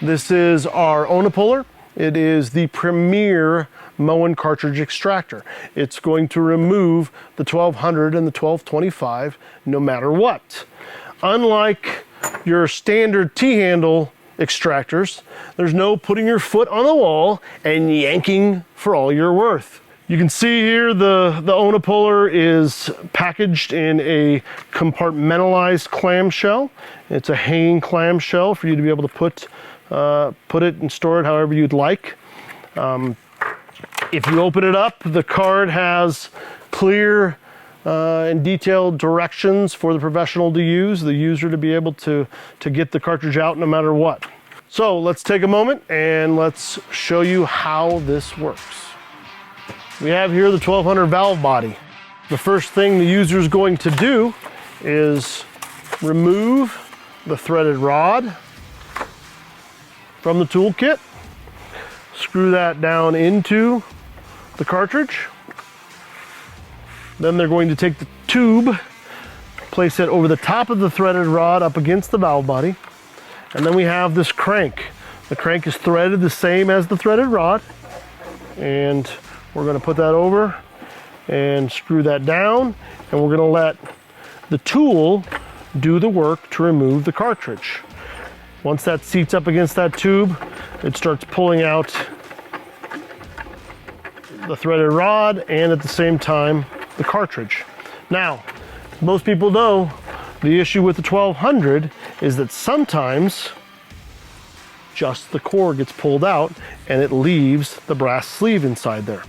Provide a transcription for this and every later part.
This is our ONA puller. It is the premier Moen cartridge extractor. It's going to remove the 1200 and the 1225 no matter what. Unlike your standard T-handle extractors, there's no putting your foot on the wall and yanking for all you're worth. You can see here the ONA puller is packaged in a compartmentalized clamshell. It's a hanging clamshell for you to be able to put it and store it however you'd like. If you open it up, the card has clear and detailed directions for the professional to use, the user to be able to get the cartridge out no matter what. So let's take a moment and let's show you how this works. We have here the 1200 valve body. The first thing the user is going to do is remove the threaded rod from the toolkit, screw that down into the cartridge. Then they're going to take the tube, place it over the top of the threaded rod up against the valve body, and then we have this crank. The crank is threaded the same as the threaded rod, and we're going to put that over and screw that down, and we're going to let the tool do the work to remove the cartridge. Once that seats up against that tube, it starts pulling out the threaded rod and at the same time the cartridge. Now, most people know the issue with the 1200 is that sometimes just the core gets pulled out and it leaves the brass sleeve inside there.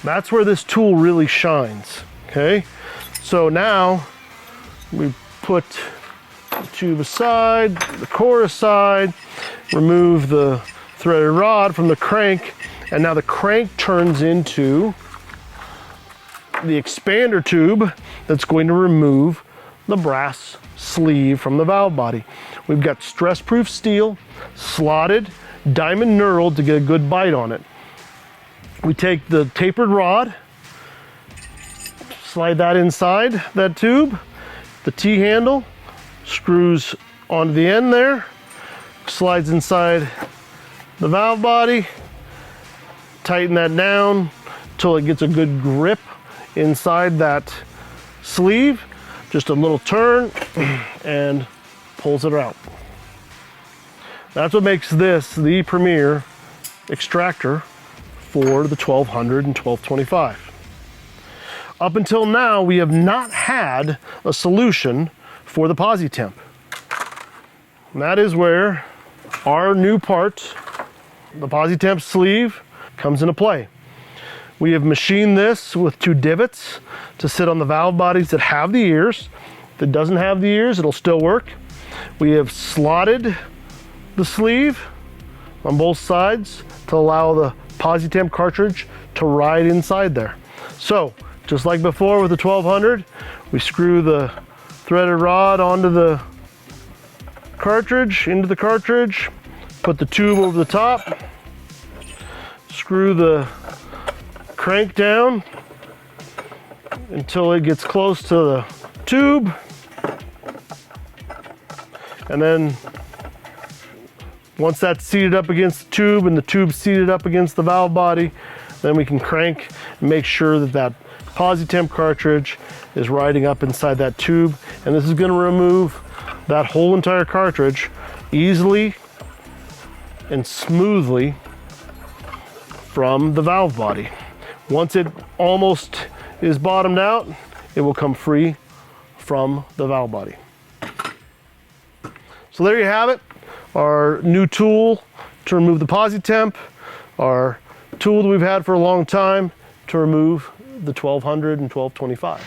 That's where this tool really shines, okay? So now we put the tube aside, the core aside, remove the threaded rod from the crank, and now the crank turns into the expander tube that's going to remove the brass sleeve from the valve body. We've got stress-proof steel, slotted, diamond knurled to get a good bite on it. We take the tapered rod, slide that inside that tube, the T-handle screws onto the end there, slides inside the valve body, tighten that down until it gets a good grip inside that sleeve, just a little turn and pulls it out. That's what makes this the premier extractor for the 1200 and 1225. Up until now, we have not had a solution for the Posi Temp. And that is where our new part, the Posi Temp sleeve, comes into play. We have machined this with 2 divots to sit on the valve bodies that have the ears. If it doesn't have the ears, it'll still work. We have slotted the sleeve on both sides to allow the Posi Temp cartridge to ride inside there. So, just like before with the 1200, we screw the threaded rod onto the cartridge, into the cartridge, put the tube over the top, screw the crank down until it gets close to the tube, and then once that's seated up against the tube and the tube seated up against the valve body, then we can crank and make sure that that Posi Temp cartridge is riding up inside that tube, and this is going to remove that whole entire cartridge easily and smoothly from the valve body. Once it almost is bottomed out, it will come free from the valve body. So there you have it, our new tool to remove the Posi Temp, our tool that we've had for a long time to remove the 1200 and 1225.